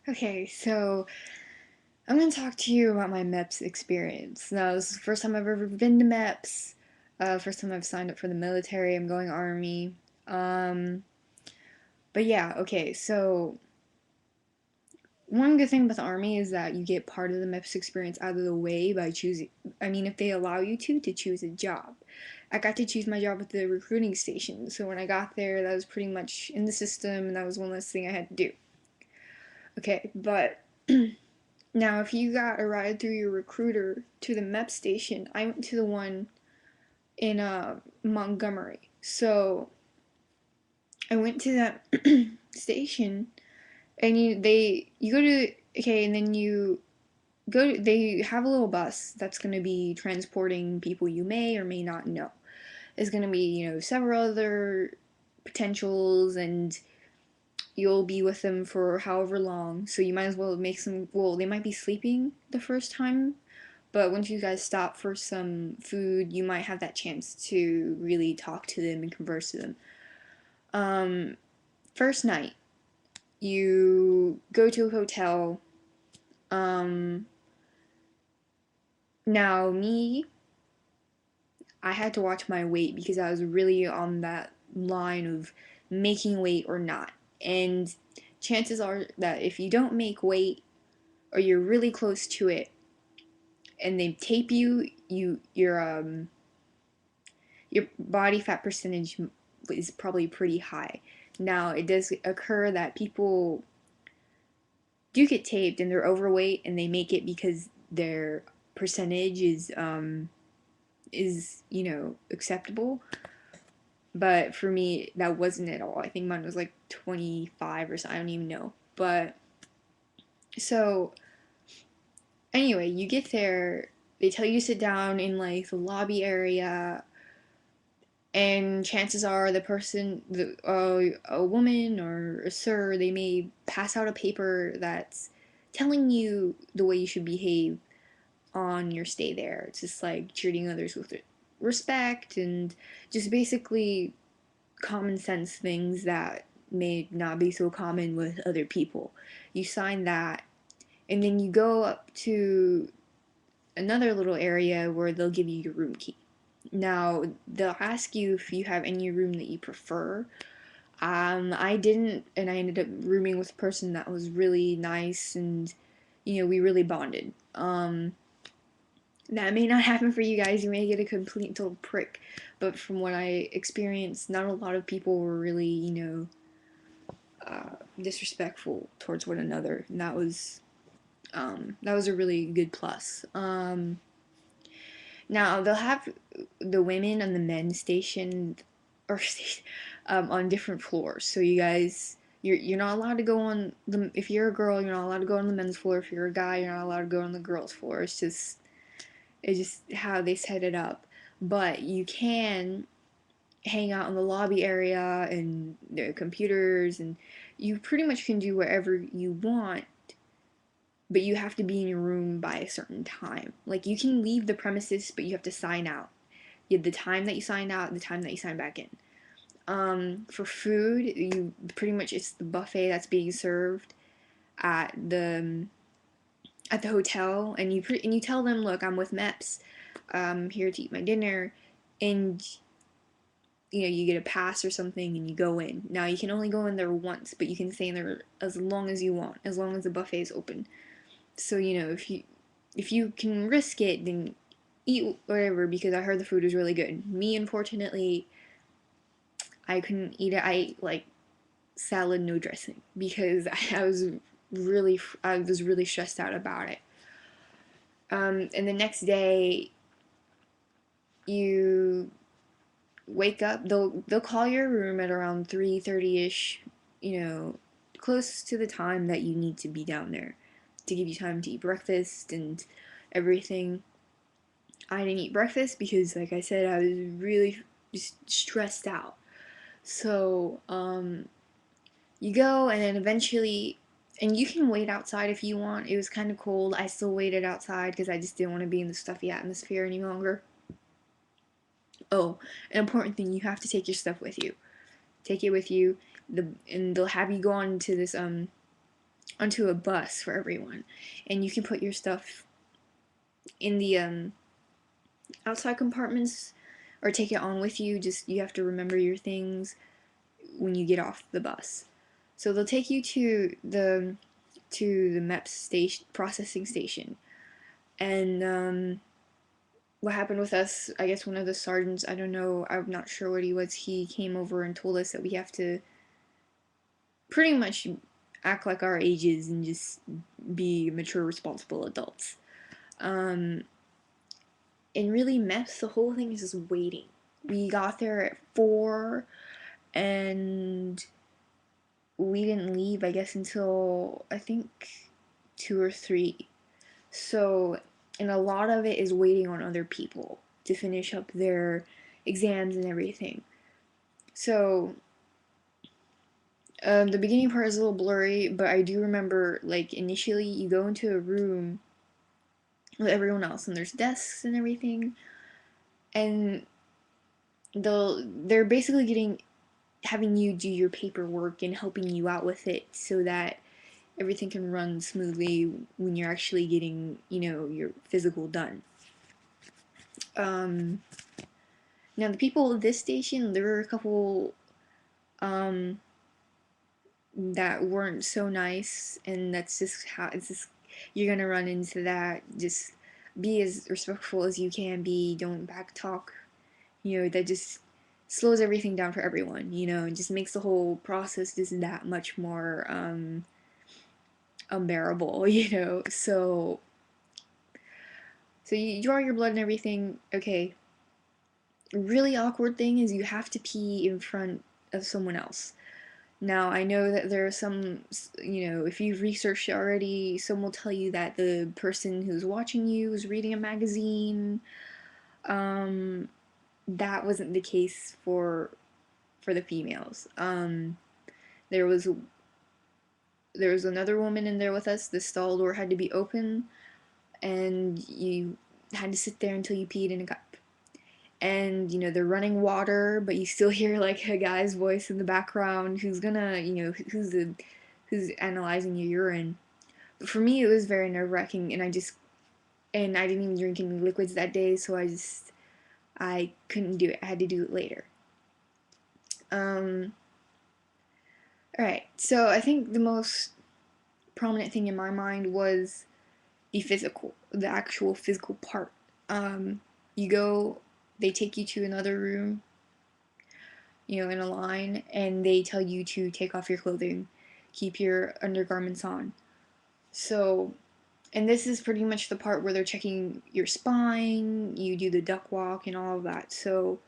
Okay, so I'm going to talk to you about my MEPS experience. Now, this is the first time I've ever been to MEPS. First time I've signed up for the military. I'm going Army. Um, but yeah, okay, so one good thing about the Army is that you get part of the MEPS experience out of the way by choosing, if they allow you to choose a job. I got to choose my job at the recruiting station, so when I got there, that was pretty much in the system, and that was one less thing I had to do. Okay, but now, if you got a ride through your recruiter to the MEP station, I went to the one in Montgomery. So I went to that station, and you go to okay, and then you they have a little bus that's gonna be transporting people you may or may not know. There's gonna be several other potentials, and you'll be with them for however long. So you might as well make some. Well, they might be sleeping the first time, but once you guys stop for some food, you might have that chance to really talk to them and converse to them. Um, First night, you go to a hotel. Um, Now, I had to watch my weight because I was really on that line of making weight or not. And chances are that if you don't make weight or you're really close to it and they tape you, your body fat percentage is probably pretty high. Now, it does occur that people do get taped and they're overweight and they make it because their percentage is acceptable. But for me, that wasn't at all. I think mine was like 25 or something. I don't even know. But so anyway, you get there. They tell you to sit down in like the lobby area, and chances are a woman or a sir, they may pass out a paper that's telling you the way you should behave on your stay there. It's just like treating others with respect and just basically common sense things that may not be so common with other people. You sign that, and then you go up to another little area where they'll give you your room key. Now, they'll ask you if you have any room that you prefer. I didn't, and I ended up rooming with a person that was really nice, and we really bonded. That may not happen for you guys. You may get a complete total prick, but from what I experienced, not a lot of people were really, disrespectful towards one another, and that was a really good plus. Now they'll have the women and the men stationed or on different floors. So you guys, you're not allowed to go on the. If you're a girl, you're not allowed to go on the men's floor. If you're a guy, you're not allowed to go on the girls' floor. It's just how they set it up. But you can hang out in the lobby area and the computers, and you pretty much can do whatever you want, but you have to be in your room by a certain time. Like, you can leave the premises, but you have to sign out. You have the time that you sign out and the time that you sign back in. For food, you pretty much it's the buffet that's being served at the hotel, and you tell them, look, I'm with MEPS, I'm here to eat my dinner, and you get a pass or something and you go in. Now you can only go in there once, but you can stay in there as long as you want, as long as the buffet is open. So if you can risk it, then eat whatever, because I heard the food was really good. Me, unfortunately, I couldn't eat it. I ate like salad, no dressing, because I was really stressed out about it. And the next day, you wake up. They'll call your room at around 3:30 ish. Close to the time that you need to be down there, to give you time to eat breakfast and everything. I didn't eat breakfast because, like I said, I was really just stressed out. So, you go, and then eventually, and you can wait outside if you want. It was kind of cold. I still waited outside because I just didn't want to be in the stuffy atmosphere any longer. Oh, an important thing, you have to take your stuff with you. Take it with you. And they'll have you go on to this onto a bus for everyone, and you can put your stuff in the outside compartments or take it on with you. Just you have to remember your things when you get off the bus. So they'll take you to the MEPS station processing station, and what happened with us, I guess one of the sergeants, I don't know, I'm not sure what he was, he came over and told us that we have to pretty much act like our ages and just be mature, responsible adults. Um, and really, MEPS, the whole thing is just waiting. We got there at 4, and we didn't leave, I guess, until I think 2 or 3. So, and a lot of it is waiting on other people to finish up their exams and everything. So, the beginning part is a little blurry, but I do remember, like, initially you go into a room with everyone else, and there's desks and everything, and they're basically having you do your paperwork and helping you out with it so that everything can run smoothly when you're actually getting, your physical done. Um, Now the people at this station, there were a couple um, that weren't so nice, and that's just how it's just you're gonna run into that. Just be as respectful as you can be. Don't backtalk. That just slows everything down for everyone. And just makes the whole process just that much more unbearable. So you draw your blood and everything. Okay. Really awkward thing is you have to pee in front of someone else. Now, I know that there are some, if you've researched already, some will tell you that the person who's watching you is reading a magazine. That wasn't the case for the females. There was there was another woman in there with us. The stall door had to be open, and you had to sit there until you peed in a cup. And they're running water, but you still hear like a guy's voice in the background who's gonna who's analyzing your urine. But for me, it was very nerve-wracking, and I didn't even drink any liquids that day, so I couldn't do it. I had to do it later. All right, so I think the most prominent thing in my mind was the actual physical part. You go, they take you to another room, in a line, and they tell you to take off your clothing, keep your undergarments on. So, and this is pretty much the part where they're checking your spine, you do the duck walk and all of that. So,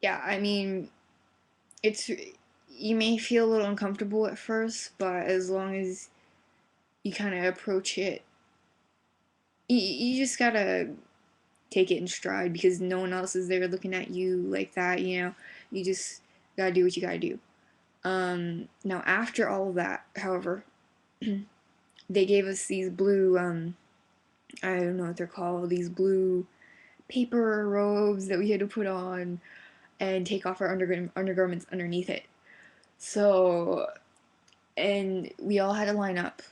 yeah, I mean, you may feel a little uncomfortable at first, but as long as you kind of approach it, you just gotta take it in stride because no one else is there looking at you like that, You just gotta do what you gotta do. Now after all of that, however, they gave us these blue, I don't know what they're called, these blue paper robes that we had to put on and take off our undergarments underneath it. So, and we all had to line up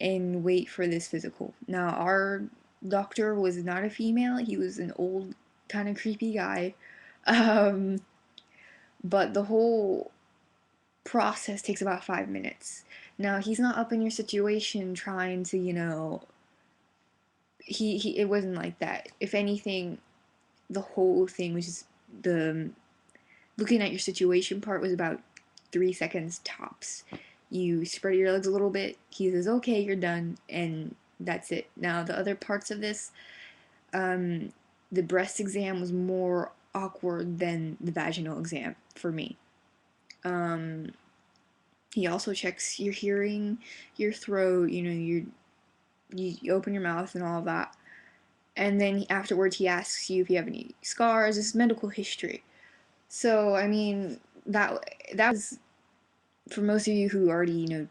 and wait for this physical. Now, our doctor was not a female, he was an old, kind of creepy guy. Um, but the whole process takes about 5 minutes. Now, he's not up in your situation trying to, it wasn't like that. If anything, the whole thing was just the looking at your situation part was about 3 seconds tops. You spread your legs a little bit, he says, okay, you're done, and that's it. Now, the other parts of this, the breast exam was more awkward than the vaginal exam for me. He also checks your hearing, your throat, you open your mouth and all of that. And then afterwards he asks you if you have any scars, this is medical history. So, I mean, that was, for most of you who already,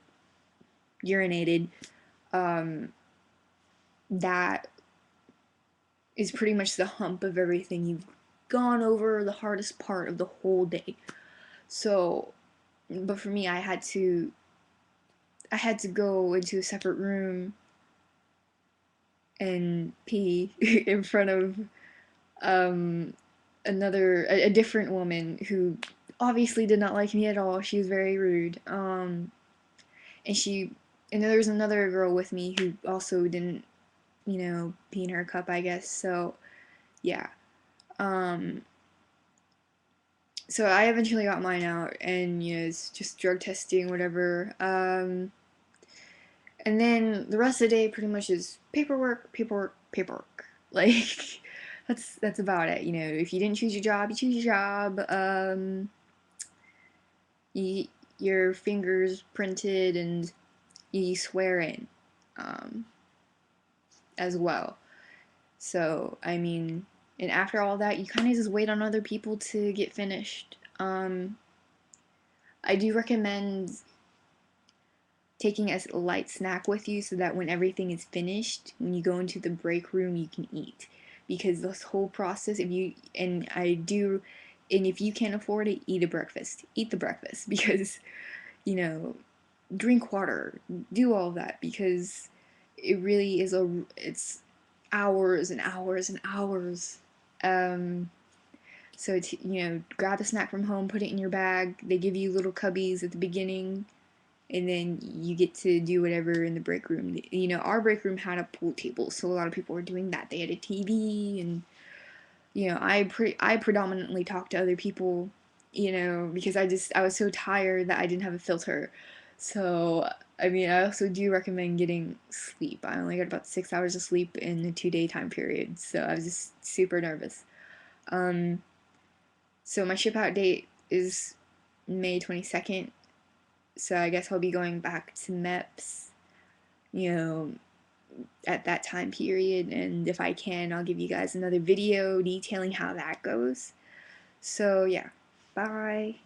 urinated, that is pretty much the hump of everything. You've gone over the hardest part of the whole day. So, but for me, I had to I had to go into a separate room and pee in front of um, a different woman who obviously did not like me at all. She was very rude. And she, and there was another girl with me who also didn't, pee in her cup, I guess. So, yeah. Um, so I eventually got mine out, and it's just drug testing, whatever. And then the rest of the day pretty much is paperwork, paperwork, paperwork. Like that's about it. If you didn't choose your job, you choose your job. You your fingers printed and you swear in, um, as well. So I mean, and after all that, you kind of just wait on other people to get finished. I do recommend taking a light snack with you so that when everything is finished, when you go into the break room, you can eat. Because this whole process, if you can't afford it, eat a breakfast. Eat the breakfast because, you know, drink water, do all of that because it really is it's hours and hours and hours. Um, so grab a snack from home, put it in your bag. They give you little cubbies at the beginning and then you get to do whatever in the break room. Our break room had a pool table, so a lot of people were doing that. They had a TV, and I predominantly talked to other people, because I was so tired that I didn't have a filter. So I mean, I also do recommend getting sleep. I only got about 6 hours of sleep in a 2 day time period, so I was just super nervous. Um, so my ship out date is May 22nd, so I guess I'll be going back to MEPS, you know, at that time period. And if I can, I'll give you guys another video detailing how that goes. So, yeah. Bye.